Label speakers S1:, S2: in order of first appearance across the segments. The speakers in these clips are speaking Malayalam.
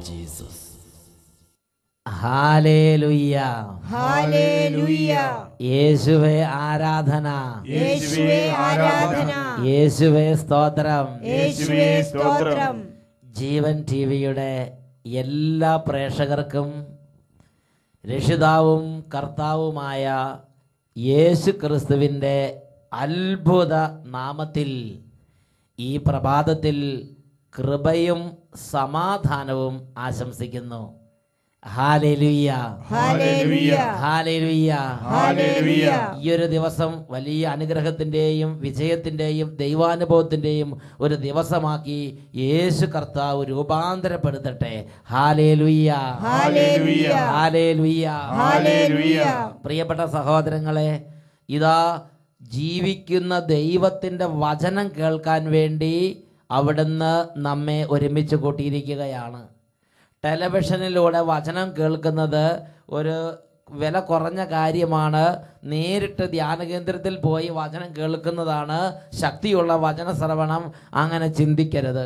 S1: Jesus. Hallelujah
S2: hallelujah.
S1: യേശുവേ ആരാധന,
S2: യേശുവേ ആരാധന,
S1: യേശുവേ സ്തോത്രം.
S2: യേശുവേ സ്തോത്രം.
S1: ജീവൻ ടിവിയുടെ എല്ലാ പ്രേക്ഷകർക്കും രക്ഷിതാവും കർത്താവുമായ യേശു ക്രിസ്തുവിൻ്റെ അത്ഭുത നാമത്തിൽ ഈ പ്രഭാതത്തിൽ കൃപയും സമാധാനവും ആശംസിക്കുന്നു. ഹല്ലേലൂയ
S2: ഹല്ലേലൂയ.
S1: ഹല്ലേലൂയ
S2: ഹല്ലേലൂയ.
S1: ഈ ഒരു ദിവസം വലിയ അനുഗ്രഹത്തിൻ്റെയും വിജയത്തിൻ്റെയും ദൈവാനുഭവത്തിൻ്റെയും ഒരു ദിവസമാക്കി യേശു കർത്താവ് രൂപാന്തരപ്പെടുത്തട്ടെ. ഹല്ലേലൂയ
S2: ഹല്ലേലൂയ.
S1: ഹല്ലേലൂയ.
S2: ഹല്ലേലൂയ.
S1: പ്രിയപ്പെട്ട സഹോദരങ്ങളെ, ഇതാ ജീവിക്കുന്ന ദൈവത്തിൻ്റെ വചനം കേൾക്കാൻ വേണ്ടി അവിടുന്ന് നമ്മെ ഒരുമിച്ച് കൂട്ടിയിരിക്കുകയാണ്. ടെലിവിഷനിലൂടെ വചനം കേൾക്കുന്നത് ഒരു വില കുറഞ്ഞ കാര്യമാണ്. നേരിട്ട് ധ്യാനകേന്ദ്രത്തിൽ പോയി വചനം കേൾക്കുന്നതാണ് ശക്തിയുള്ള വചന ശ്രവണം. അങ്ങനെ ചിന്തിക്കരുത്.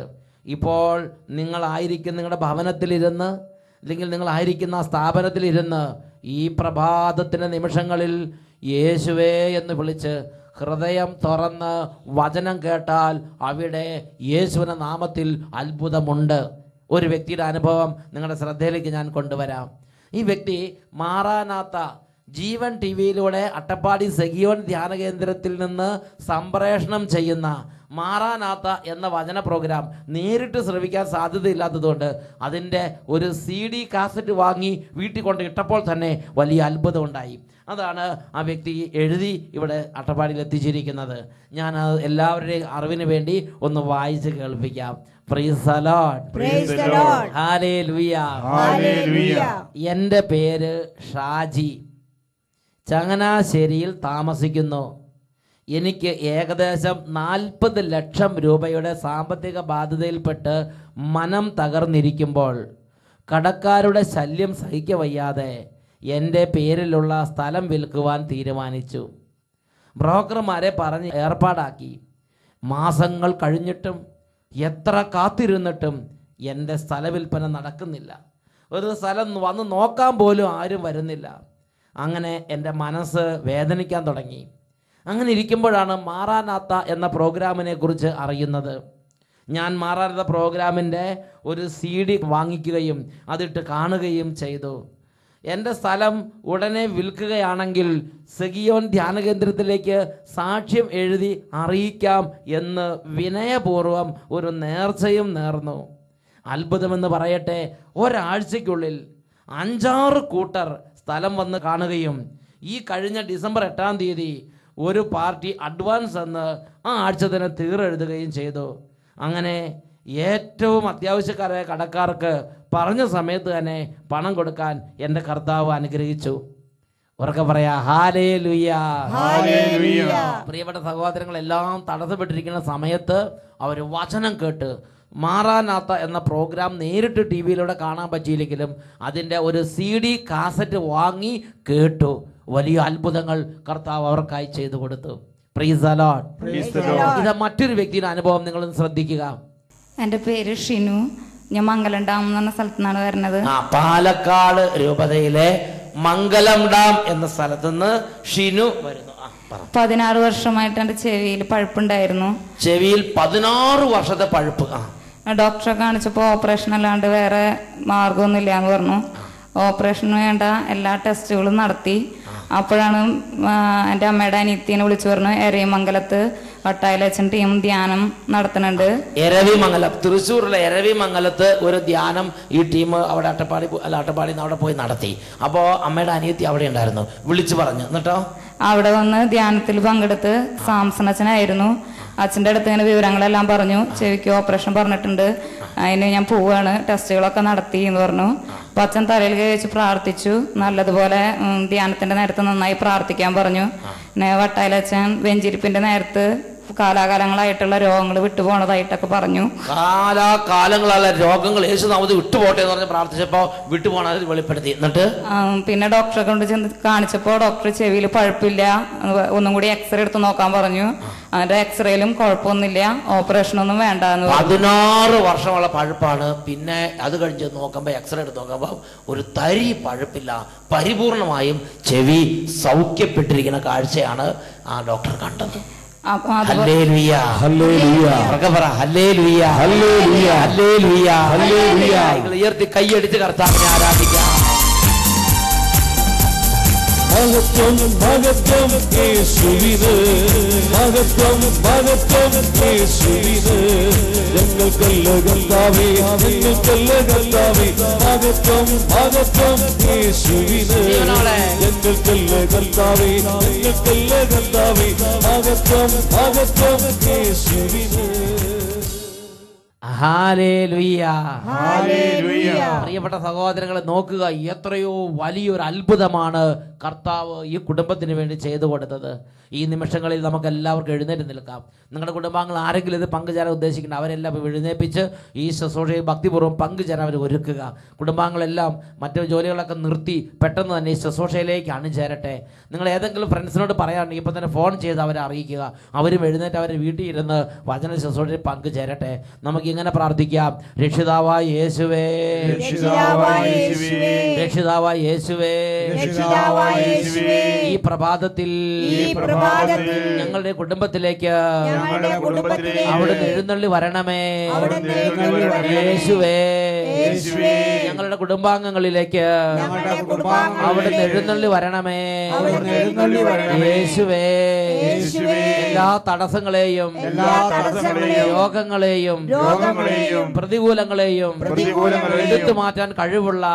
S1: ഇപ്പോൾ നിങ്ങളായിരിക്കും നിങ്ങളുടെ ഭവനത്തിലിരുന്ന്, അല്ലെങ്കിൽ നിങ്ങളായിരിക്കുന്ന സ്ഥാപനത്തിലിരുന്ന് ഈ പ്രഭാതത്തിൻ്റെ നിമിഷങ്ങളിൽ യേശുവേ എന്ന് വിളിച്ച് ഹൃദയം തുറന്ന് വചനം കേട്ടാൽ അവിടെ യേശുവിൻ്റെ നാമത്തിൽ അത്ഭുതമുണ്ട്. ഒരു വ്യക്തിയുടെ അനുഭവം നിങ്ങളുടെ ശ്രദ്ധയിലേക്ക് ഞാൻ കൊണ്ടുവരാം. ഈ വ്യക്തി മാറാനാത്ത ജീവൻ ടി വിയിലൂടെ അട്ടപ്പാടി സെഗിയോൻ ധ്യാന കേന്ദ്രത്തിൽ നിന്ന് സംപ്രേഷണം ചെയ്യുന്ന മാറാനാത്ത എന്ന വചന പ്രോഗ്രാം നേരിട്ട് ശ്രവിക്കാൻ സാധ്യതയില്ലാത്തതുകൊണ്ട് അതിൻ്റെ ഒരു CD കാസറ്റ് വാങ്ങി വീട്ടിൽ കൊണ്ട് ഇട്ടപ്പോൾ തന്നെ വലിയ അത്ഭുതം ഉണ്ടായി. അതാണ് ആ വ്യക്തി എഴുതി ഇവിടെ അട്ടപ്പാടിയിൽ എത്തിച്ചിരിക്കുന്നത്. ഞാൻ എല്ലാവരുടെയും അറിവിന് വേണ്ടി ഒന്ന് വായിച്ച് കേൾപ്പിക്കാം. Praise the Lord.
S2: Praise the Lord.
S1: Hallelujah.
S2: Hallelujah.
S1: എൻ്റെ പേര് ഷാജി. ചങ്ങനാശ്ശേരിയിൽ താമസിക്കുന്നു. എനിക്ക് ഏകദേശം 40 ലക്ഷം രൂപയുടെ സാമ്പത്തിക ബാധ്യതയിൽപ്പെട്ട് മനം തകർന്നിരിക്കുമ്പോൾ കടക്കാരുടെ ശല്യം സഹിക്കവയ്യാതെ എൻ്റെ പേരിലുള്ള സ്ഥലം വിൽക്കുവാൻ തീരുമാനിച്ചു. ബ്രോക്കർമാരെ പറഞ്ഞ് ഏർപ്പാടാക്കി. മാസങ്ങൾ കഴിഞ്ഞിട്ടും എത്ര കാത്തിരുന്നിട്ടും എൻ്റെ സ്ഥലവിൽപ്പന നടക്കുന്നില്ല. ഒരു സ്ഥലം വന്ന് നോക്കാൻ പോലും ആരും വരുന്നില്ല. അങ്ങനെ എൻ്റെ മനസ്സ് വേദനിക്കാൻ തുടങ്ങി. അങ്ങനെ ഇരിക്കുമ്പോഴാണ് മാറാനാത്ത എന്ന പ്രോഗ്രാമിനെ കുറിച്ച് അറിയുന്നത്. ഞാൻ മാറാനാത്ത പ്രോഗ്രാമിൻ്റെ ഒരു CD വാങ്ങിക്കുകയും അതിട്ട് കാണുകയും ചെയ്തു. എൻ്റെ സ്ഥലം ഉടനെ വിൽക്കുകയാണെങ്കിൽ സെഗിയോൻ ധ്യാന കേന്ദ്രത്തിലേക്ക് സാക്ഷ്യം എഴുതി അറിയിക്കാം എന്ന് വിനയപൂർവ്വം ഒരു നേർച്ചയും നേർന്നു. അത്ഭുതമെന്ന് പറയട്ടെ, ഒരാഴ്ചയ്ക്കുള്ളിൽ 5-6 കൂട്ടർ സ്ഥലം വന്ന് കാണുകയും ഈ കഴിഞ്ഞ ഡിസംബർ 8-ാം തീയതി ഒരു പാർട്ടി അഡ്വാൻസ് എന്ന് ആ ആഴ്ച തന്നെ തീരെഴുതുകയും ചെയ്തു. അങ്ങനെ ഏറ്റവും അത്യാവശ്യക്കാരായ കടക്കാർക്ക് പറഞ്ഞ സമയത്ത് തന്നെ പണം കൊടുക്കാൻ എൻ്റെ കർത്താവ് അനുഗ്രഹിച്ചു. ഉറക്കെ പറയാ ഹല്ലേലൂയ.
S2: ഹല്ലേലൂയ.
S1: പ്രിയപ്പെട്ട സഹോദരങ്ങളെല്ലാം തടസ്സപ്പെട്ടിരിക്കുന്ന സമയത്ത് അവർ വചനം കേട്ട് മാറാനാത്ത എന്ന പ്രോഗ്രാം നേരിട്ട് ടി വിയിലൂടെ കാണാൻ പറ്റിയില്ലെങ്കിലും അതിൻ്റെ ഒരു CD കാസറ്റ് വാങ്ങി കേട്ടു. വലിയ അത്ഭുതങ്ങൾ കർത്താവ് അവർക്കായി ചെയ്തു കൊടുത്തു. Praise the Lord. ഇത് മറ്റൊരു വ്യക്തിയുടെ അനുഭവം നിങ്ങളൊന്ന് ശ്രദ്ധിക്കുക.
S3: എൻ്റെ പേര് ഷിനു. ഞാൻ മംഗലം ഡാം എന്ന് പറഞ്ഞ സ്ഥലത്തു നിന്നാണ് വരുന്നത്.
S1: പാലക്കാട് രൂപതയിലെ മംഗലം ഡാം എന്ന സ്ഥലത്ത് നിന്ന് ഷിനു വരുന്നു.
S3: 16 വർഷമായിട്ട് എൻ്റെ ചെവിയിൽ പഴുപ്പുണ്ടായിരുന്നു.
S1: ചെവിയിൽ 16 വർഷത്തെ പഴുപ്പ്.
S3: ഡോക്ടറെ കാണിച്ചപ്പോൾ ഓപ്പറേഷൻ അല്ലാണ്ട് വേറെ മാർഗമൊന്നുമില്ല എന്ന് പറഞ്ഞു. ഓപ്പറേഷന് വേണ്ട എല്ലാ ടെസ്റ്റുകളും നടത്തി. അപ്പോഴാണ് എൻ്റെ അമ്മയുടെ അനിയത്തിനെ വിളിച്ചു പറഞ്ഞു, എരവിമംഗലത്ത് വട്ടായിലച്ചൻ ടീം ധ്യാനം നടത്തുന്നുണ്ട്.
S1: എരവിമംഗലം, തൃശ്ശൂരിലെ എരവിമംഗലത്ത് ഒരു ധ്യാനം ഈ ടീം അവിടെ അട്ടപ്പാടി അവിടെ പോയി നടത്തി. അപ്പോൾ അമ്മയുടെ അനിയത്തി അവിടെ ഉണ്ടായിരുന്നു. വിളിച്ചു പറഞ്ഞു. എന്നിട്ടോ
S3: അവിടെ വന്ന് ധ്യാനത്തിൽ പങ്കെടുത്ത് സാംസൺ അച്ഛനായിരുന്നു. അച്ഛൻ്റെ അടുത്ത് ഇങ്ങനെ വിവരങ്ങളെല്ലാം പറഞ്ഞു. ചെവിക്ക് ഓപ്പറേഷൻ പറഞ്ഞിട്ടുണ്ട്, അതിന് ഞാൻ പോവുകയാണ്, ടെസ്റ്റുകളൊക്കെ നടത്തി എന്ന് പറഞ്ഞു. അപ്പം അച്ഛൻ തലയിൽ കഴിച്ച് പ്രാർത്ഥിച്ചു. നല്ലതുപോലെ ധ്യാനത്തിൻ്റെ നേരത്ത് നന്നായി പ്രാർത്ഥിക്കാൻ പറഞ്ഞു. പിന്നെ വട്ടായിലച്ഛൻ വെഞ്ചിരിപ്പിൻ്റെ നേരത്ത് കാലാകാലങ്ങളായിട്ടുള്ള രോഗങ്ങൾ വിട്ടുപോണതായിട്ടൊക്കെ പറഞ്ഞു.
S1: കാലാകാലങ്ങളായ രോഗങ്ങൾ യേശുനാമത്തിൽ വിട്ടുപോട്ടെ എന്ന് പറഞ്ഞ് പ്രാർത്ഥിച്ചപ്പോൾ വിട്ടുപോണത് വെളിപ്പെടുത്തി. എന്നിട്ട്
S3: പിന്നെ ഡോക്ടറെ കൊണ്ട് ചെന്ന് കാണിച്ചപ്പോൾ ഡോക്ടർ ചെവിയിൽ പഴുപ്പില്ല, ഒന്നും കൂടി എക്സ്റേ എടുത്ത് നോക്കാൻ പറഞ്ഞു. അവന്റെ എക്സ്റേയിലും കുഴപ്പമൊന്നുമില്ല, ഓപ്പറേഷനൊന്നും വേണ്ട എന്ന് പറഞ്ഞു.
S1: 16 വർഷമുള്ള പഴുപ്പാണ്. പിന്നെ അത് കഴിഞ്ഞ് നോക്കുമ്പോൾ എക്സ്റേ എടുത്ത് നോക്കുമ്പോൾ ഒരു തരി പഴുപ്പില്ല. പരിപൂർണമായും ചെവി സൗഖ്യപ്പെട്ടിരിക്കുന്ന കാഴ്ചയാണ് ആ ഡോക്ടർ കണ്ടത്.
S3: അപ്പൊ അത്
S1: ഹല്ലേലൂയ, ഹല്ലേലൂയ, ഉറക്കെ പറ ഹല്ലേലൂയ, ഹല്ലേലൂയ, ഹല്ലേലൂയ, ഹല്ലേലൂയ. ഉയർത്തി കൈയടിച്ച് കർത്താവിനെ ആരാധിക്കാം.
S4: മഹത്വം മഹത്വം യേശുവിന്, മഹത്വം മഹത്വം യേശുവിന്. ഞങ്ങൾക്കല്ല കർത്താവേ, ഞങ്ങൾക്കല്ല കർത്താവേ. മഹത്വം മഹത്വം യേശുവിന്. ഞങ്ങൾക്കല്ല കർത്താവേ, ഞങ്ങൾക്കല്ല കർത്താവേ. മഹത്വം മഹത്വം യേശുവിന്.
S1: ഹല്ലേലൂയ,
S2: ഹല്ലേലൂയ.
S1: പ്രിയപ്പെട്ട സഹോദരങ്ങളെ നോക്കുക, എത്രയോ വലിയൊരു അത്ഭുതമാണ് കർത്താവ് ഈ കുടുംബത്തിന് വേണ്ടി ചെയ്തു കൊടുത്തത്. ഈ നിമിഷങ്ങളിൽ നമുക്ക് എല്ലാവർക്കും എഴുന്നേറ്റ് നിൽക്കാം. നിങ്ങളുടെ കുടുംബാംഗങ്ങൾ ആരെങ്കിലും ഇത് പങ്കുചേരാൻ ഉദ്ദേശിക്കുന്നത് അവരെല്ലാം എഴുന്നേപ്പിച്ച് ഈ ശുശ്രൂഷയിൽ ഭക്തിപൂർവ്വം പങ്കുചേരാൻ അവർ ഒരുക്കുക. കുടുംബാംഗങ്ങളെല്ലാം മറ്റു ജോലികളൊക്കെ നിർത്തി പെട്ടെന്ന് തന്നെ ഈ ശുശ്രൂഷയിലേക്ക് അണിചേരട്ടെ. നിങ്ങൾ ഏതെങ്കിലും ഫ്രണ്ട്സിനോട് പറയാനുണ്ടെങ്കിൽ ഇപ്പം തന്നെ ഫോൺ ചെയ്ത് അവരെ അറിയിക്കുക. അവരും എഴുന്നേറ്റ് അവരെ വീട്ടിൽ ഇരുന്ന് വചന ശുശ്രൂഷയിൽ പങ്കുചേരട്ടെ. നമുക്ക് ഇങ്ങനെ പ്രാർത്ഥിക്കാം. രക്ഷിതാവായ യേശുവേ,
S2: രക്ഷിതാവായ യേശുവേ,
S1: രക്ഷിതാവായ യേശുവേ,
S2: രക്ഷിതാവായ യേശുവേ,
S1: ഈ പ്രഭാതത്തിൽ ഞങ്ങളുടെ കുടുംബത്തിലേക്ക് അവിടുന്ന് എഴുന്നള്ളി വരണമേ. യേശുവേ, ഞങ്ങളുടെ കുടുംബാംഗങ്ങളിലേക്ക് അവിടുന്ന് എഴുന്നള്ളി വരണമേ. യേശുവേ, എല്ലാ തടസ്സങ്ങളെയും രോഗങ്ങളെയും പ്രതികൂലങ്ങളെയും എടുത്തു മാറ്റാൻ കഴിവുള്ള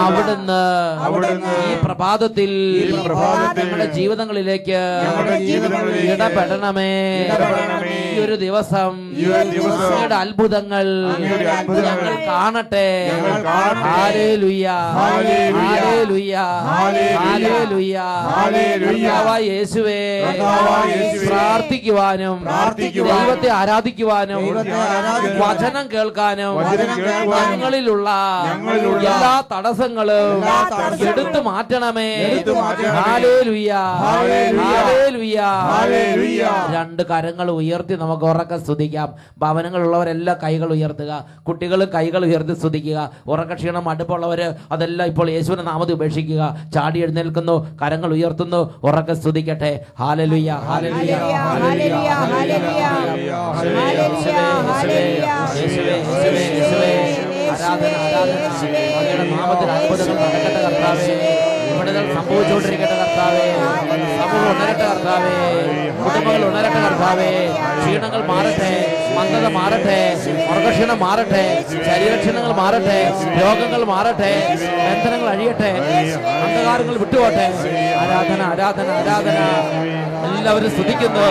S1: അവിടുന്ന് ഈ പ്രഭാതത്തിൽ ഞങ്ങളുടെ ജീവിതങ്ങളിലേക്ക് ഇടപെടണമേ. ഈ ഒരു ദിവസം അങ്ങയുടെ അത്ഭുതങ്ങൾ ഞങ്ങൾ കാണട്ടെ. ഹല്ലേലൂയ, ഹല്ലേലൂയ, ഹല്ലേലൂയ. കർത്താവായ യേശുവേ, പ്രാർത്ഥിക്കുവാനും ദൈവത്തെ ആരാധിക്കുവാനും വചനം കേൾക്കാനും ഞങ്ങളിലുള്ള എല്ലാ തടസ്സങ്ങളും എടുത്തു മാറ്റണമേ. ഹല്ലേലൂയ, ഹല്ലേലൂയ, ഹല്ലേലൂയ. രണ്ട് കരങ്ങൾ ഉയർത്തി നമുക്ക് ഉറക്കെ സ്തുതിക്കാം. ഭവനങ്ങളുള്ളവരെല്ലാം കൈകൾ ഉയർത്തുക. കുട്ടികൾ കൈകൾ ഉയർത്തി സ്തുതിക്കുക. ഉറക്കക്ഷീണം അടുപ്പുള്ളവര് അതെല്ലാം ഇപ്പോൾ യേശുവിന്റെ നാമത്തിൽ ഉപേക്ഷിക്കുക. ചാടി എഴുന്നേൽക്കുന്നു, കരങ്ങൾ ഉയർത്തുന്നു, ഉറക്കെ സ്തുതിക്കട്ടെ. ഹല്ലേലൂയ, ഹല്ലേലൂയ, ഹല്ലേലൂയ, ഹല്ലേലൂയ. ആരാധന, ആരാധന. അങ്ങയുടെ നാമത്തിൽ അത്ഭുതങ്ങൾ നടക്കട്ടെ കർത്താവേ. ഇവിടുന്ന് സംഭവിച്ചുകൊണ്ടിരിക്കട്ടെ കർത്താവേ. സമൂഹം ഉണരട്ടെ കർത്താവേ. കുടുംബങ്ങൾ ഉണരട്ടെ കർത്താവേ. ക്ഷീണങ്ങൾ മാറട്ടെ, മന്ദത മാറട്ടെ, മർഗക്ഷീണം മാറട്ടെ, ശരീരക്ഷീണങ്ങൾ മാറട്ടെ, രോഗങ്ങൾ മാറട്ടെ, ബന്ധനങ്ങൾ അഴിയട്ടെ, അന്ധകാരങ്ങൾ വിട്ടുപോട്ടെ. ആരാധന, ആരാധന, ആരാധന. എല്ലാവരും സ്തുതിക്കുന്നു.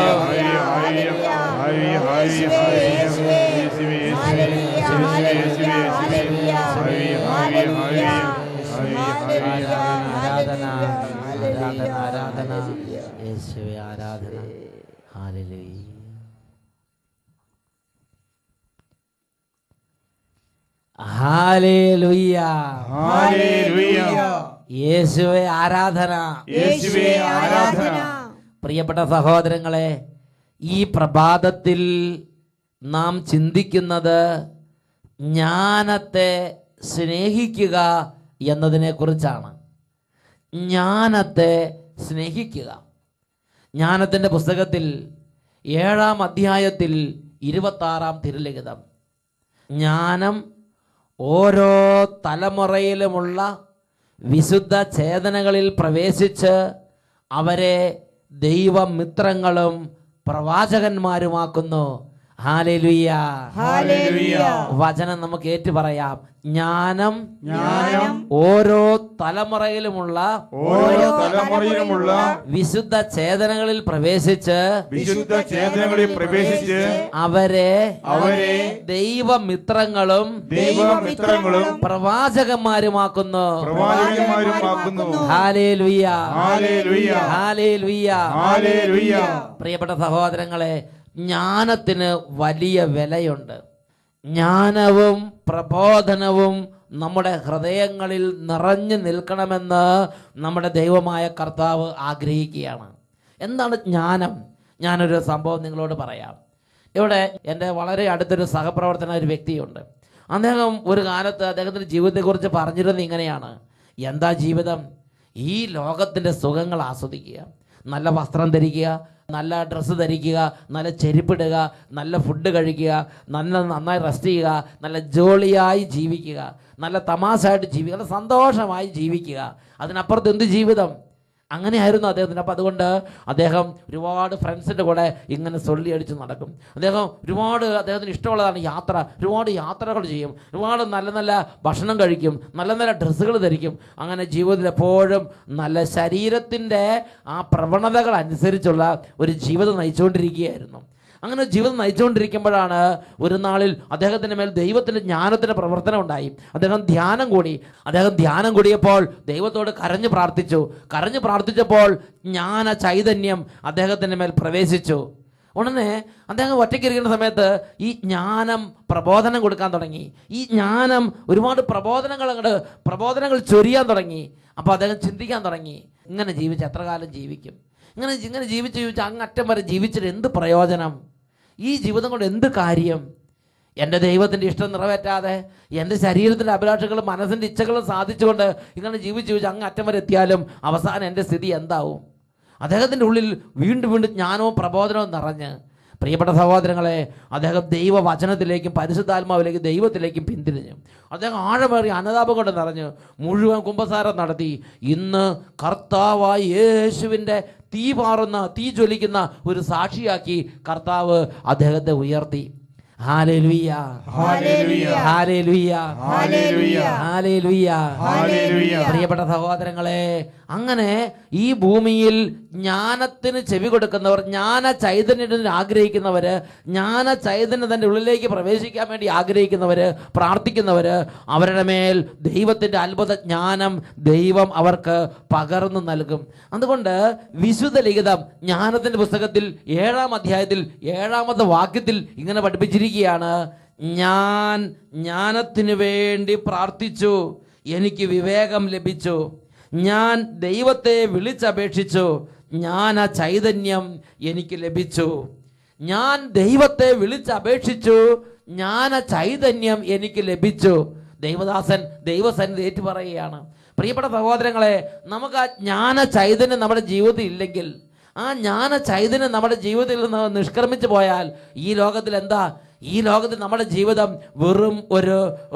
S1: ആരാധന, ആരാധന, ആരാധന. യേശുവേ ആരാധന. ഹല്ലേലൂയ. ഹല്ലേലൂയ,
S2: ഹല്ലേലൂയ.
S1: യേശുവേ ആരാധന,
S2: യേശുവേ ആരാധന.
S1: പ്രിയപ്പെട്ട സഹോദരങ്ങളെ, ഈ പ്രഭാതത്തിൽ നാം ചിന്തിക്കുന്നത് ജ്ഞാനത്തെ സ്നേഹിക്കുക എന്നതിനെ കുറിച്ചാണ്. ജ്ഞാനത്തെ സ്നേഹിക്കുക. ജ്ഞാനത്തിൻ്റെ പുസ്തകത്തിൽ 7-ാം അധ്യായത്തിൽ 26-ാം തിരുലിഖിതം, ജ്ഞാനം ഓരോ തലമുറയിലുമുള്ള വിശുദ്ധ ചേതനകളിൽ പ്രവേശിച്ച് അവരെ ദൈവമിത്രങ്ങളും പ്രവാചകന്മാരുമാക്കുന്നു. ഹല്ലേലൂയ,
S2: ഹല്ലേലൂയ.
S1: വചനം നമുക്ക് ഏറ്റു പറയാം. ജ്ഞാനം
S2: ജ്ഞാനം
S1: ഓരോ തലമുറയിലുമുള്ള വിശുദ്ധ ചേതനകളിൽ പ്രവേശിച്ച് അവരെ ദൈവമിത്രങ്ങളും പ്രവാചകന്മാരുമാക്കുന്നു. ഹല്ലേലൂയ, ഹല്ലേലൂയ, ഹല്ലേലൂയ. പ്രിയപ്പെട്ട സഹോദരങ്ങളെ, ജ്ഞാനത്തിന് വലിയ വിലയുണ്ട്. ജ്ഞാനവും പ്രബോധനവും നമ്മുടെ ഹൃദയങ്ങളിൽ നിറഞ്ഞു നിൽക്കണമെന്ന് നമ്മുടെ ദൈവമായ കർത്താവ് ആഗ്രഹിക്കുകയാണ്. എന്താണ് ജ്ഞാനം? ഞാനൊരു സംഭവം നിങ്ങളോട് പറയാം. ഇവിടെ എൻ്റെ വളരെ അടുത്തൊരു സഹപ്രവർത്തന ഒരു വ്യക്തിയുണ്ട്. അദ്ദേഹം ഒരു കാലത്ത് അദ്ദേഹത്തിൻ്റെ ജീവിതത്തെക്കുറിച്ച് പറഞ്ഞിരുന്നത് ഇങ്ങനെയാണ്: എന്താ ജീവിതം? ഈ ലോകത്തിൻ്റെ സുഖങ്ങൾ ആസ്വദിക്കുക, നല്ല വസ്ത്രം ധരിക്കുക, നല്ല ഡ്രസ്സ് ധരിക്കുക, നല്ല ചെരുപ്പിടുക, നല്ല ഫുഡ് കഴിക്കുക, നന്നായി റെസ്റ്റ് ചെയ്യുക, നല്ല ജോളിയായി ജീവിക്കുക, നല്ല തമാശയായിട്ട് ജീവിക്കുക, നല്ല സന്തോഷമായി ജീവിക്കുക. അതിനപ്പുറത്ത് എന്ത് ജീവിതം? അങ്ങനെയായിരുന്നു അദ്ദേഹത്തിന്. അപ്പം അതുകൊണ്ട് അദ്ദേഹം ഒരുപാട് ഫ്രണ്ട്സിൻ്റെ കൂടെ ഇങ്ങനെ സൊള്ളി അടിച്ച് നടക്കും. അദ്ദേഹത്തിന് ഇഷ്ടമുള്ളതാണ് യാത്ര. ഒരുപാട് യാത്രകൾ ചെയ്യും, ഒരുപാട് നല്ല നല്ല ഭക്ഷണം കഴിക്കും, നല്ല നല്ല ഡ്രസ്സുകൾ ധരിക്കും. അങ്ങനെ ജീവിതത്തിൽ എപ്പോഴും നല്ല ശരീരത്തിൻ്റെ ആ പ്രവണതകൾ അനുസരിച്ചുള്ള ഒരു ജീവിതം നയിച്ചുകൊണ്ടിരിക്കുകയായിരുന്നു. അങ്ങനെ ജീവിതം നയിച്ചുകൊണ്ടിരിക്കുമ്പോഴാണ് ഒരു നാളിൽ അദ്ദേഹത്തിൻ്റെ മേൽ ദൈവത്തിൻ്റെ ജ്ഞാനത്തിൻ്റെ പ്രവർത്തനം ഉണ്ടായി. അദ്ദേഹം ധ്യാനം കൂടിയപ്പോൾ ദൈവത്തോട് കരഞ്ഞു പ്രാർത്ഥിച്ചപ്പോൾ ജ്ഞാന ചൈതന്യം അദ്ദേഹത്തിൻ്റെ മേൽ പ്രവേശിച്ചു. ഉടനെ അദ്ദേഹം ഒറ്റയ്ക്കിരിക്കുന്ന സമയത്ത് ഈ ജ്ഞാനം പ്രബോധനം കൊടുക്കാൻ തുടങ്ങി. ഈ ജ്ഞാനം ഒരുപാട് പ്രബോധനങ്ങൾ ചൊരിയാൻ തുടങ്ങി. അപ്പോൾ അദ്ദേഹം ചിന്തിക്കാൻ തുടങ്ങി, ഇങ്ങനെ ജീവിച്ച് എത്ര കാലം ജീവിക്കും? ഇങ്ങനെ ജീവിച്ച് അങ്ങറ്റം വരെ ജീവിച്ചിട്ട് എന്ത് പ്രയോജനം? ഈ ജീവിതം കൊണ്ട് എന്ത് കാര്യം? എൻ്റെ ദൈവത്തിൻ്റെ ഇഷ്ടം നിറവേറ്റാതെ എൻ്റെ ശരീരത്തിൻ്റെ അഭിലാഷങ്ങളും മനസ്സിൻ്റെ ഇച്ഛകളും സാധിച്ചുകൊണ്ട് ഇങ്ങനെ ജീവിച്ച് അങ്ങറ്റം വരെ എത്തിയാലും അവസാനം എൻ്റെ സ്ഥിതി എന്താവും? അദ്ദേഹത്തിൻ്റെ ഉള്ളിൽ വീണ്ടും ജ്ഞാനവും പ്രബോധനവും നിറഞ്ഞ്, പ്രിയപ്പെട്ട സഹോദരങ്ങളെ, അദ്ദേഹം ദൈവവചനത്തിലേക്കും പരിശുദ്ധാത്മാവിലേക്കും ദൈവത്തിലേക്കും പിന്തിരിഞ്ഞു. അദ്ദേഹം ആഴമേറിയ അനുതാപം കൊണ്ട് നിറഞ്ഞ് മുഴുവൻ കുമ്പസാരം നടത്തി. ഇന്ന് കർത്താവായ യേശുവിൻ്റെ തീ ജ്വലിക്കുന്ന ഒരു സാക്ഷിയാക്കി കർത്താവ് അദ്ദേഹത്തെ ഉയർത്തി. ഹല്ലേലൂയ, ഹല്ലേലൂയ, ഹല്ലേലൂയ, ഹല്ലേലൂയ, ഹല്ലേലൂയ, ഹല്ലേലൂയ. പ്രിയപ്പെട്ട സഹോദരങ്ങളെ, അങ്ങനെ ഈ ഭൂമിയിൽ ജ്ഞാനത്തിന് ചെവി കൊടുക്കുന്നവർ, ജ്ഞാന ചൈതന്യത്തിന് ആഗ്രഹിക്കുന്നവര്, ജ്ഞാന ചൈതന്യം തൻ്റെ ഉള്ളിലേക്ക് പ്രവേശിക്കാൻ വേണ്ടി ആഗ്രഹിക്കുന്നവര്, പ്രാർത്ഥിക്കുന്നവര്, അവരുടെ മേൽ ദൈവത്തിൻ്റെ അത്ഭുത ജ്ഞാനം ദൈവം അവർക്ക് പകർന്നു നൽകും. അതുകൊണ്ട് വിശുദ്ധ ലിഖിതം ജ്ഞാനത്തിൻ്റെ പുസ്തകത്തിൽ 7-ാം അധ്യായത്തിൽ 7-ാമത്തെ വാക്യത്തിൽ ഇങ്ങനെ പഠിപ്പിച്ചിരിക്കുകയാണ്: ഞാൻ ജ്ഞാനത്തിന് വേണ്ടി പ്രാർത്ഥിച്ചു, എനിക്ക് വിവേകം ലഭിച്ചു. ഞാൻ ദൈവത്തെ വിളിച്ചപേക്ഷിച്ചു, ജ്ഞാന ചൈതന്യം എനിക്ക് ലഭിച്ചു. ഞാൻ ദൈവത്തെ വിളിച്ചപേക്ഷിച്ചു, ജ്ഞാന ചൈതന്യം എനിക്ക് ലഭിച്ചു. ദൈവദാസൻ ദൈവസന്നിധി ഏറ്റുപറയുകയാണ്. പ്രിയപ്പെട്ട സഹോദരങ്ങളെ, നമുക്ക് ആ ജ്ഞാന ചൈതന്യം നമ്മുടെ ജീവിതത്തിൽ ഇല്ലെങ്കിൽ, ആ ജ്ഞാന ചൈതന്യം നമ്മുടെ ജീവിതത്തിൽ നിന്ന് നിഷ്ക്രമിച്ചു പോയാൽ ഈ ലോകത്തിൽ എന്താ? ഈ ലോകത്തിൽ നമ്മുടെ ജീവിതം വെറും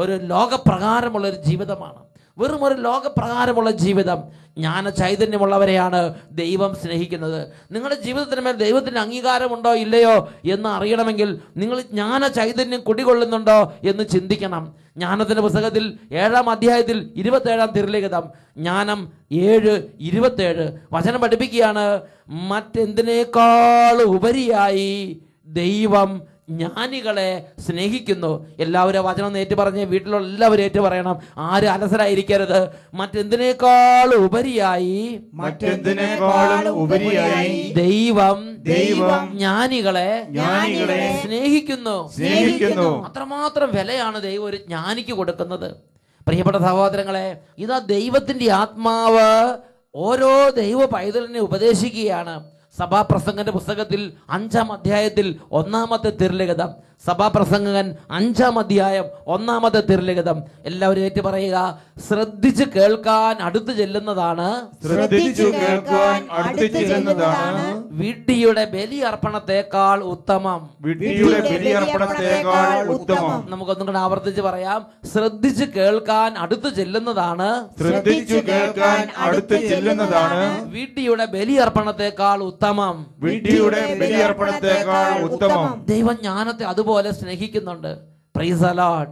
S1: ഒരു ലോകപ്രകാരമുള്ളൊരു ജീവിതമാണ്. വെറും ഒരു ലോകപ്രകാരമുള്ള ജീവിതം. ജ്ഞാന ചൈതന്യമുള്ളവരെയാണ് ദൈവം സ്നേഹിക്കുന്നത്. നിങ്ങളുടെ ജീവിതത്തിന് മേൽ ദൈവത്തിന് അംഗീകാരമുണ്ടോ ഇല്ലയോ എന്ന് അറിയണമെങ്കിൽ നിങ്ങൾ ജ്ഞാന ചൈതന്യം കുടികൊള്ളുന്നുണ്ടോ എന്ന് ചിന്തിക്കണം. ജ്ഞാനത്തിൻ്റെ പുസ്തകത്തിൽ 7-ാം അധ്യായത്തിൽ 27-ാം തിരുലിഖിതം ജ്ഞാനം 7:27 വചനം പഠിപ്പിക്കുകയാണ്: മറ്റെന്തിനേക്കാൾ ഉപരിയായി ദൈവം ജ്ഞാനികളെ സ്നേഹിക്കുന്നു. എല്ലാവരും വചനം ഏറ്റു പറഞ്ഞ് വീട്ടിലുള്ള എല്ലാവരും ഏറ്റു പറയണം. ആരും അലസരായിരിക്കരുത്. മറ്റെന്തിനേക്കാൾ ഉപരിയായി ദൈവം ജ്ഞാനികളെ സ്നേഹിക്കുന്നു. അത്രമാത്രം വിലയാണ് ദൈവം ഒരു ജ്ഞാനിക്ക് കൊടുക്കുന്നത്. പ്രിയപ്പെട്ട സഹോദരങ്ങളെ, ഇതാ ദൈവത്തിന്റെ ആത്മാവ് ഓരോ ദൈവ പൈതലിനെ ഉപദേശിക്കുകയാണ്. സഭാപ്രസംഗന്റെ പുസ്തകത്തിൽ 5-ാം അധ്യായത്തിൽ 1-ാമത്തെ തിരുലിഖിതം, സഭാപ്രസംഗകൻ 5-ാം അധ്യായം 1-ാമത്തെ തിരുലിഖിതം. എല്ലാവരും ഏറ്റു പറയുക: ശ്രദ്ധിച്ച് കേൾക്കാൻ അടുത്ത് ചെല്ലുന്നതാണ് വിഡ്ഢിയുടെ ബലി അർപ്പണത്തെക്കാൾ ഉത്തമം. നമുക്കൊന്നും കൂടെ ആവർത്തിച്ച് പറയാം: ശ്രദ്ധിച്ച് കേൾക്കാൻ അടുത്ത് ചെല്ലുന്നതാണ് വിഡ്ഢിയുടെ ബലി അർപ്പണത്തെക്കാൾ ഉത്തമം. ദൈവം ജ്ഞാനത്തെ അതുപോലെ സ്നേഹിക്കുന്നുണ്ട്. പ്രൈസ് ദി ലോർഡ്,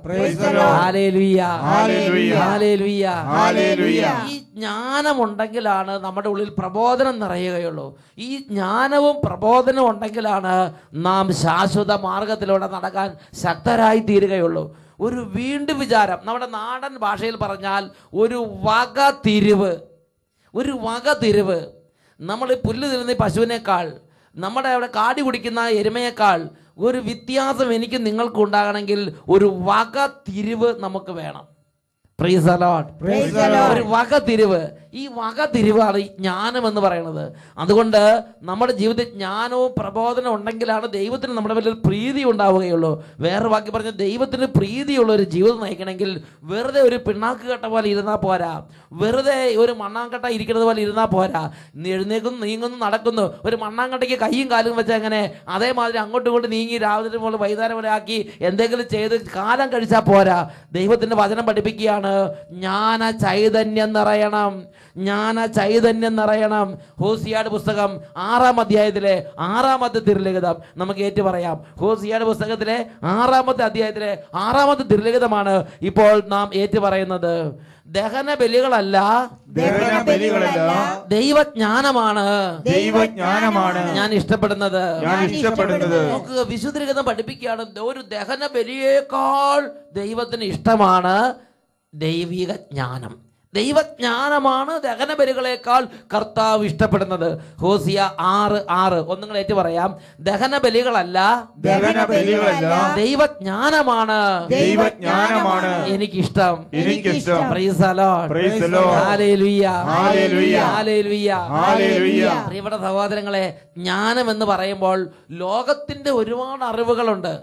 S1: ഹല്ലേലൂയ, ഹല്ലേലൂയ, ഹല്ലേലൂയ. ഈ ജ്ഞാനമുണ്ടെങ്കിലാണ് നമ്മുടെ ഉള്ളിൽ പ്രബോധനം നിറയുകയുള്ളൂ. ഈ ജ്ഞാനവും പ്രബോധനവും ഉണ്ടെങ്കിലാണ് നാം ശാശ്വത മാർഗത്തിലൂടെ നടക്കാൻ ശക്തരായി തീരുകയുള്ളൂ. ഒരു വീണ്ടും വിചാരം, നമ്മുടെ നാടൻ ഭാഷയിൽ പറഞ്ഞാൽ ഒരു വകതിരിവ്. നമ്മൾ പുല്ല് തിരുന്ന പശുവിനേക്കാൾ, നമ്മുടെ അവിടെ കാടി കുടിക്കുന്ന എരുമയേക്കാൾ ഒരു വ്യത്യാസം എനിക്ക് നിങ്ങൾക്ക് ഉണ്ടാകണമെങ്കിൽ ഒരു വകതിരിവ് നമുക്ക് വേണം. Praise the Lord.
S2: Praise the Lord.
S1: ഒരു വകതിരിവ്. ഈ വകതിരിവാണ് ഈ ജ്ഞാനം എന്ന് പറയുന്നത്. അതുകൊണ്ട് നമ്മുടെ ജീവിതത്തിൽ ജ്ഞാനവും പ്രബോധനവും ഉണ്ടെങ്കിലാണ് ദൈവത്തിന് നമ്മുടെ മേൽ പ്രീതി ഉണ്ടാവുകയുള്ളൂ. വേറെ ബാക്കി പറഞ്ഞ ദൈവത്തിന് പ്രീതിയുള്ള ഒരു ജീവിതം നയിക്കണമെങ്കിൽ വെറുതെ ഒരു പിണ്ണാക്ക് കെട്ട പോലെ ഇരുന്നാൽ പോരാ, വെറുതെ ഒരു മണ്ണാങ്കട്ട ഇരിക്കുന്നത് പോലെ ഇരുന്നാൽ പോരാ. എഴുന്നേക്കുന്നു, നീങ്ങുന്നു, നടക്കുന്നു. ഒരു മണ്ണാങ്കട്ടയ്ക്ക് കൈയും കാലും വെച്ചാൽ എങ്ങനെ അതേമാതിരി അങ്ങോട്ടും ഇങ്ങോട്ട് നീങ്ങി രാവിലെ പോലെ വൈകുന്നേരം വരെ ആക്കി എന്തെങ്കിലും ചെയ്ത് കാലം കഴിച്ചാൽ പോരാ. ദൈവത്തിന്റെ വചനം പഠിപ്പിക്കുകയാണ്, ജ്ഞാന ചൈതന്യം നിറയണം, ജ്ഞാന ചൈതന്യം നിറയണം. ഹോസിയായുടെ പുസ്തകം 6-ാം അധ്യായത്തിലെ 6-ാമത്തെ തിരുലിഖിതം നമുക്ക് ഏറ്റു പറയാം. ഹോസിയായുടെ പുസ്തകത്തിലെ 6-ാമത്തെ അധ്യായത്തിലെ 6-ാമത്തെ തിരുലിഖിതമാണ് ഇപ്പോൾ നാം ഏറ്റു പറയുന്നത്. ദഹന ബലികളല്ല, ദൈവജ്ഞാനമാണ്,
S2: ദൈവജ്ഞാനമാണ്
S1: ഞാൻ ഇഷ്ടപ്പെടുന്നത്. നമുക്ക് വിശുദ്ധലിഖിതം പഠിപ്പിക്കുകയാണ്, ഒരു ദഹന ബലിയേക്കാൾ ദൈവത്തിന് ഇഷ്ടമാണ് ദൈവിക ജ്ഞാനം. ദൈവജ്ഞാനമാണ് ദഹന ബലികളേക്കാൾ കർത്താവ് ഇഷ്ടപ്പെടുന്നത്. ഹോസിയ 6:6 ഒന്നുങ്ങൾ ഏറ്റു പറയാം. ദഹന ബലികളല്ല, ദൈവജ്ഞാനമാണ്, എനിക്കിഷ്ടം. Praise the Lord. ഹല്ലേലൂയ, ഹല്ലേലൂയ, ഹല്ലേലൂയ. പ്രിയപ്പെട്ട സഹോദരങ്ങളെ, ജ്ഞാനം എന്ന് പറയുമ്പോൾ ലോകത്തിന്റെ ഒരുപാട് അറിവുകളുണ്ട്.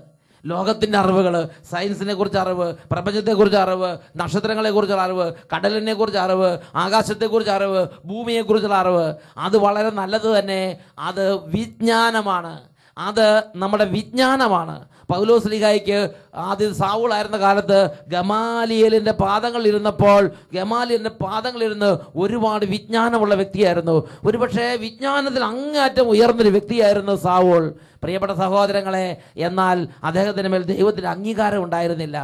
S1: ലോകത്തിൻ്റെ അറിവുകൾ, സയൻസിനെ കുറിച്ച് അറിവ്, പ്രപഞ്ചത്തെക്കുറിച്ച് അറിവ്, നക്ഷത്രങ്ങളെക്കുറിച്ചുള്ള അറിവ്, കടലിനെ കുറിച്ച് അറിവ്, ആകാശത്തെക്കുറിച്ച് അറിവ്, ഭൂമിയെക്കുറിച്ചുള്ള അറിവ്, അത് വളരെ നല്ലത് തന്നെ. അത് വിജ്ഞാനമാണ്, അത് നമ്മുടെ വിജ്ഞാനമാണ്. പൗലോസ് ശ്ലീഹായ്ക്ക് ആദ്യം സാവൂളായിരുന്ന കാലത്ത് ഗമാലിയേലിൻ്റെ പാദങ്ങളിൽ ഇരുന്നപ്പോൾ ഗമാലിയേലിൻ്റെ പാദങ്ങളിലിരുന്ന് ഒരുപാട് വിജ്ഞാനമുള്ള വ്യക്തിയായിരുന്നു. ഒരുപക്ഷെ വിജ്ഞാനത്തിൽ അങ്ങേയറ്റം ഉയർന്നൊരു വ്യക്തിയായിരുന്നു സാവൂൾ. പ്രിയപ്പെട്ട സഹോദരങ്ങളെ, എന്നാൽ അദ്ദേഹത്തിന് മേൽ ദൈവത്തിന് അംഗീകാരം ഉണ്ടായിരുന്നില്ല.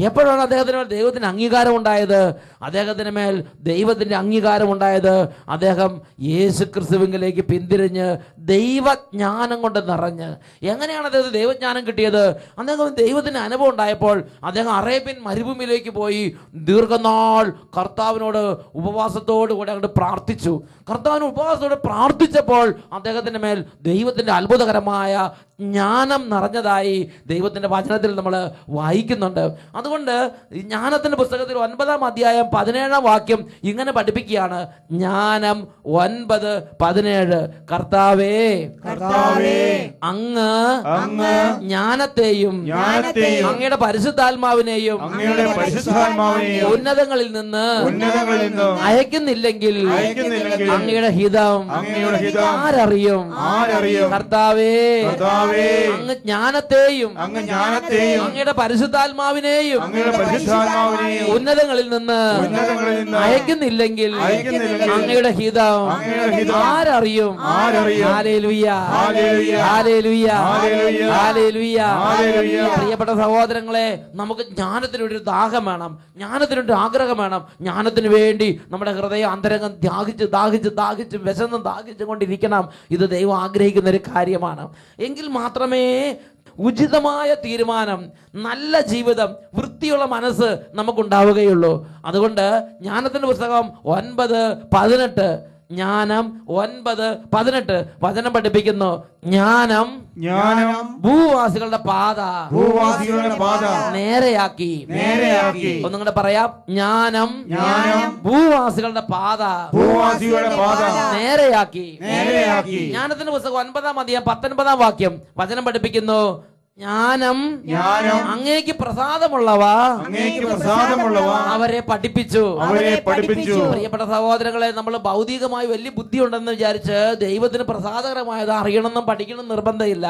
S1: എപ്പോഴാണ് അദ്ദേഹത്തിന് മേൽ ദൈവത്തിന് അംഗീകാരം ഉണ്ടായത്? അദ്ദേഹത്തിന് മേൽ ദൈവത്തിൻ്റെ അംഗീകാരം ഉണ്ടായത് അദ്ദേഹം യേശു ക്രിസ്തുവിലേക്ക് പിന്തിരിഞ്ഞ് ദൈവജ്ഞാനം കൊണ്ട് നിറഞ്ഞ്. എങ്ങനെയാണ് അദ്ദേഹത്തിന് ദൈവജ്ഞാനം കിട്ടിയത്? അദ്ദേഹം ദൈവത്തിന് അനുഭവം ഉണ്ടായപ്പോൾ അദ്ദേഹം അറേബ്യൻ മരുഭൂമിയിലേക്ക് പോയി ദീർഘനാൾ കർത്താവിനോട് ഉപവാസത്തോടു കൂടെ അങ്ങോട്ട് പ്രാർത്ഥിച്ചു. കർത്താവിന് ഉപവാസത്തോടെ പ്രാർത്ഥിച്ചപ്പോൾ അദ്ദേഹത്തിൻ്റെ മേൽ ദൈവത്തിൻ്റെ അത്ഭുതകരമായ ജ്ഞാനം നിറഞ്ഞതായി ദൈവത്തിൻ്റെ വചനത്തിൽ നമ്മൾ വായിക്കുന്നുണ്ട്. അതുകൊണ്ട് ജ്ഞാനത്തിൻ്റെ പുസ്തകത്തിൽ 9-ാം അധ്യായം 17-ാം വാക്യം ഇങ്ങനെ പഠിപ്പിക്കുകയാണ്. ജ്ഞാനം 9:17 കർത്താവേ, അങ്ങ് ജ്ഞാനത്തെയും അങ്ങയുടെ പരിശുദ്ധാത്മാവിനെയും ഉന്നതങ്ങളിൽ നിന്ന് അയക്കുന്നില്ലെങ്കിൽ അങ്ങയുടെ ഹിതം ആരറിയും? കർത്താവേ, അങ്ങ് ജ്ഞാനത്തെയും അങ്ങയുടെ പരിശുദ്ധാത്മാവിനെയും ഉന്നതങ്ങളിൽ നിന്ന് അയക്കുന്നില്ലെങ്കിൽ അങ്ങയുടെ ഹിതം ആരറിയും? ഹല്ലേലൂയ, ഹല്ലേലൂയ, ഹല്ലേലൂയ. പ്രിയപ്പെട്ട സഹോദരങ്ങളെ, നമുക്ക് ജ്ഞാനത്തിനൊരു ദാഹം വേണം, ജ്ഞാനത്തിനൊരു ആഗ്രഹം വേണം. ജ്ഞാനത്തിന് വേണ്ടി നമ്മുടെ ഹൃദയം അന്തരംഗം ദാഹിച്ച് ദാഹിച്ച് ദാഹിച്ച് വിശന്ന് ദാഹിച്ചു കൊണ്ടിരിക്കണം. ഇത് ദൈവം ആഗ്രഹിക്കുന്ന ഒരു കാര്യമാണ്. എങ്കിൽ മാത്രമേ ഉചിതമായ തീരുമാനം, നല്ല ജീവിതം, വൃത്തിയുള്ള മനസ്സ് നമുക്കുണ്ടാവുകയുള്ളൂ. അതുകൊണ്ട് ജ്ഞാനത്തിൻ്റെ പുസ്തകം 9:18 ജ്ഞാനം 9:18 വചനം പഠിപ്പിക്കുന്നു. ജ്ഞാനം ഭൂവാസികളുടെ പാത നേരെയാക്കി. ഒന്നും കൂടെ പറയാം. ജ്ഞാനം ഭൂവാസികളുടെ പാത നേരെയാക്കി. ജ്ഞാനത്തിന്റെ പുസ്തകം 9-ാം അധ്യായം 19-ാം വാക്യം വചനം പഠിപ്പിക്കുന്നു. ജ്ഞാനം അങ്ങേക്ക് പ്രസാദമുള്ളവ അവരെ പഠിപ്പിച്ചു. പ്രിയപ്പെട്ട സഹോദരങ്ങളെ, നമ്മൾ ഭൗതികമായി വലിയ ബുദ്ധി ഉണ്ടെന്ന് വിചാരിച്ച് ദൈവത്തിന് പ്രസാദകരമായത് അറിയണമെന്നും പഠിക്കണം നിർബന്ധമില്ല.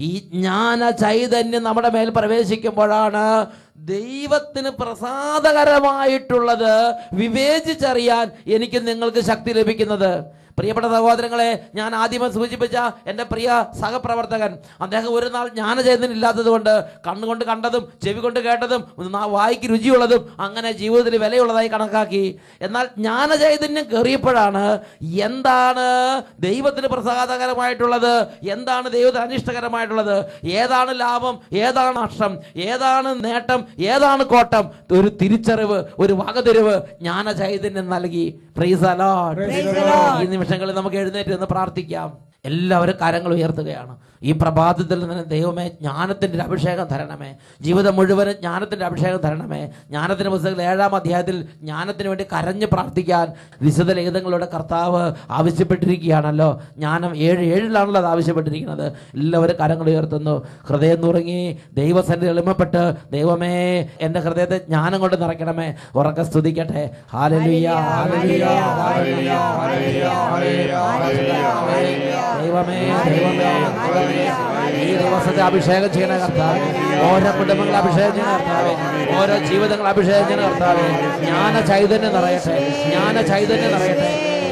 S1: ഈ ജ്ഞാന ചൈതന്യം നമ്മുടെ മേൽ പ്രവേശിക്കുമ്പോഴാണ് ദൈവത്തിന് പ്രസാദകരമായിട്ടുള്ളത് വിവേചിച്ചറിയാൻ എനിക്ക് നിങ്ങൾക്ക് ശക്തി ലഭിക്കുന്നത്. പ്രിയപ്പെട്ട സഹോദരങ്ങളെ, ഞാൻ ആദ്യമേ സൂചിപ്പിച്ച എൻ്റെ പ്രിയ സഹപ്രവർത്തകൻ, അദ്ദേഹം ഒരു നാൾ ജ്ഞാനചൈതന്യം ഇല്ലാത്തത് കൊണ്ട് കണ്ണുകൊണ്ട് കണ്ടതും ചെവി കൊണ്ട് കേട്ടതും വായിക്ക് രുചിയുള്ളതും അങ്ങനെ ജീവിതത്തിൽ വിലയുള്ളതായി കണക്കാക്കി. എന്നാൽ ജ്ഞാനചൈതന്യം കയറിയപ്പോഴാണ് എന്താണ് ദൈവത്തിന് പ്രസാദകരമായിട്ടുള്ളത്, എന്താണ് ദൈവത്തിന് അനിഷ്ടകരമായിട്ടുള്ളത്, ഏതാണ് ലാഭം, ഏതാണ് നഷ്ടം, ഏതാണ് നേട്ടം, ഏതാണ് കോട്ടം, ഒരു തിരിച്ചറിവ്, ഒരു വകതിരിവ് ജ്ഞാനചൈതന്യം നൽകി. Praise the Lord. ഈ നിമിഷങ്ങളിൽ നമുക്ക് എഴുന്നേറ്റ് നിന്ന് പ്രാർത്ഥിക്കാം. എല്ലാവരും കരങ്ങൾ ഉയർത്തുകയാണ്. ഈ പ്രഭാതത്തിൽ നിന്ന് ദൈവമേ ജ്ഞാനത്തിൻ്റെ ഒരു അഭിഷേകം തരണമേ, ജീവിതം മുഴുവനും ജ്ഞാനത്തിൻ്റെ അഭിഷേകം തരണമേ. ജ്ഞാനത്തിൻ്റെ പുസ്തകത്തിൽ 7-ാം അധ്യായത്തിൽ ജ്ഞാനത്തിന് വേണ്ടി കരഞ്ഞ് പ്രാർത്ഥിക്കാൻ വിശുദ്ധ ലിഖിതങ്ങളുടെ കർത്താവ് ആവശ്യപ്പെട്ടിരിക്കുകയാണല്ലോ. ജ്ഞാനം 7:7 അത് ആവശ്യപ്പെട്ടിരിക്കുന്നത്. എല്ലാവരും കരങ്ങൾ ഉയർത്തുന്നു. ഹൃദയം നുറുങ്ങി ദൈവസന്നിധി എളിമപ്പെട്ട്, ദൈവമേ എൻ്റെ ഹൃദയത്തെ ജ്ഞാനം കൊണ്ട് നിറയ്ക്കണമേ. ഉറക്കെ സ്തുതിക്കട്ടെ. ഹല്ലേലൂയ, ഹല്ലേലൂയ, ഹല്ലേലൂയ, ഹല്ലേലൂയ, ഹല്ലേലൂയ. ദൈവമേ, ദൈവമേ, ഈ ദിവസത്തെ അഭിഷേകം ചെയ്യണ കർത്താവേ, ഓരോ കുടുംബങ്ങളെ അഭിഷേകം ചെയ്യണ കർത്താവേ, ഓരോ ജീവിതങ്ങളെ അഭിഷേകം ചെയ്യണ കർത്താവേ. ജ്ഞാന ചൈതന്യം നിറയട്ടെ, ജ്ഞാന ചൈതന്യം നിറയട്ടെ.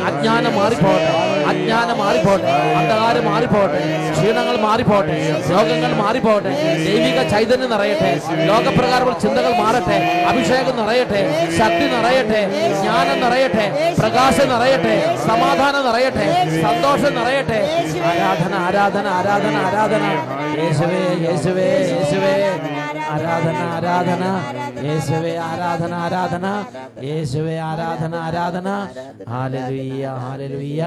S1: അജ്ഞാനം മാറിപ്പോട്ടെ, അജ്ഞാനം മാറിപ്പോട്ടെ, അന്ധകാരം മാറിപ്പോട്ടെ, ക്ഷീണങ്ങൾ മാറിപ്പോട്ടെ, രോഗങ്ങൾ മാറിപ്പോട്ടെ. ദൈവിക ചൈതന്യം നിറയട്ടെ, ലോകപ്രകാരമുള്ള ചിന്തകൾ മാറട്ടെ, അഭിഷേകം നിറയട്ടെ, ശക്തി നിറയട്ടെ, ജ്ഞാനം നിറയട്ടെ, പ്രകാശം നിറയട്ടെ, സമാധാനം നിറയട്ടെ, സന്തോഷം നിറയട്ടെ. ആരാധന, ആരാധന, ആരാധന, ആരാധന. യേശുവേ, യേശുവേ, യേശുവേ, ആരാധന, ആരാധന. യേശുവേ, ആരാധന, ആരാധന. യേശുവേ, ആരാധന, ആരാധന. Hallelujah, hallelujah.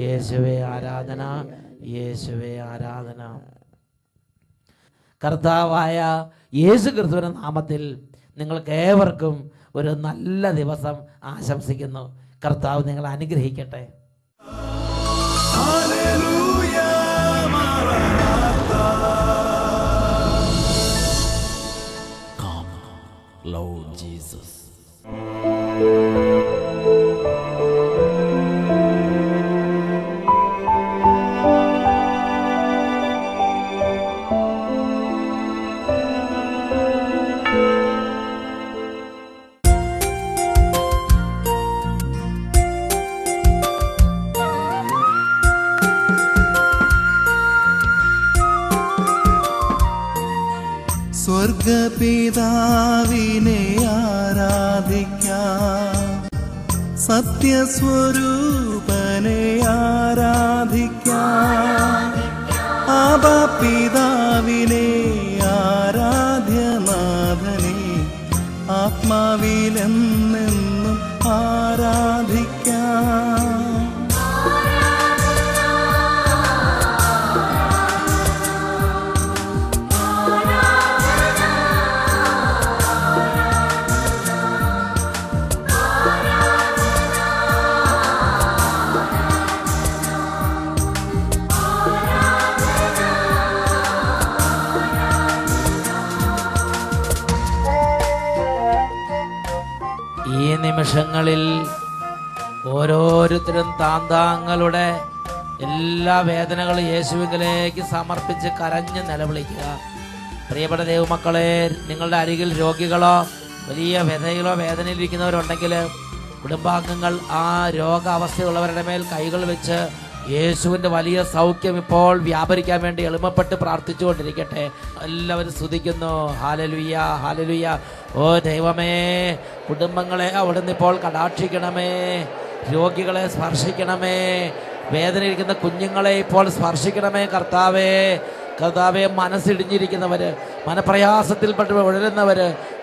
S1: യേശുവേ, ആരാധന, യേശുവേ, ആരാധന. കർത്താവായ യേശു ക്രിസ്തുവിന്റെ നാമത്തിൽ നിങ്ങൾക്ക് ഏവർക്കും ഒരു നല്ല ദിവസം ആശംസിക്കുന്നു. കർത്താവ് നിങ്ങളെ അനുഗ്രഹിക്കട്ടെ.
S4: Lord Jesus.
S5: സ്വർഗപിതാവിനെ ആരാധിക്കാം, സത്യസ്വരൂപനെ ആരാധിക്കാം, ആബാ പിതാവിനെ ആരാധ്യനാഥനെ ആത്മാവിലെന്നെന്നും ആരാധിക്കാം.
S1: ഈ നിമിഷങ്ങളിൽ ഓരോരുത്തരും താന്താങ്ങളുടെ എല്ലാ വേദനകളും യേശുവിലേക്ക് സമർപ്പിച്ച് കരഞ്ഞ് നിലവിളിക്കുക. പ്രിയപ്പെട്ട ദൈവമക്കളെ, നിങ്ങളുടെ അരികിൽ രോഗികളോ വലിയ വ്യഥയിലോ വേദനയിലിരിക്കുന്നവരുണ്ടെങ്കിൽ കുടുംബാംഗങ്ങൾ ആ രോഗാവസ്ഥയുള്ളവരുടെ മേൽ കൈകൾ വെച്ച് യേശുവിൻ്റെ വലിയ സൗഖ്യം ഇപ്പോൾ വ്യാപരിക്കാൻ വേണ്ടി എളിമപ്പെട്ട് പ്രാർത്ഥിച്ചുകൊണ്ടിരിക്കട്ടെ. എല്ലാവരും സ്തുതിക്കുന്നു. Hallelujah, hallelujah. ഓ ദൈവമേ, കുടുംബങ്ങളെ അവിടുന്ന് ഇപ്പോൾ കടാക്ഷിക്കണമേ, രോഗികളെ സ്പർശിക്കണമേ, വേദനയിരിക്കുന്ന കുഞ്ഞുങ്ങളെ ഇപ്പോൾ സ്പർശിക്കണമേ. കർത്താവേ, കർത്താവെ, മനസ്സിടിഞ്ഞിരിക്കുന്നവർ, മനപ്രയാസത്തിൽപ്പെട്ട് ഉഴലുന്നവർ,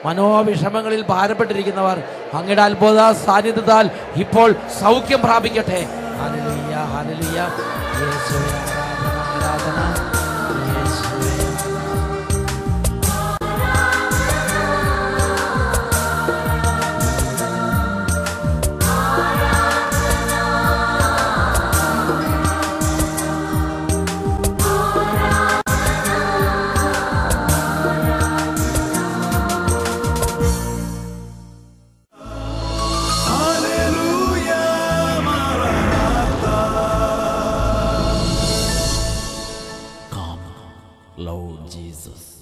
S1: മനോവിഷമങ്ങളിൽ ഭാരപ്പെട്ടിരിക്കുന്നവർ അങ്ങയുടെ അത്ഭുത സാന്നിധ്യത്താൽ ഇപ്പോൾ സൗഖ്യം പ്രാപിക്കട്ടെ. Hallelujah, hallelujah. യേശുവേ, ആരാധന, ആരാധന. യേശുവേ.
S4: Lord Jesus.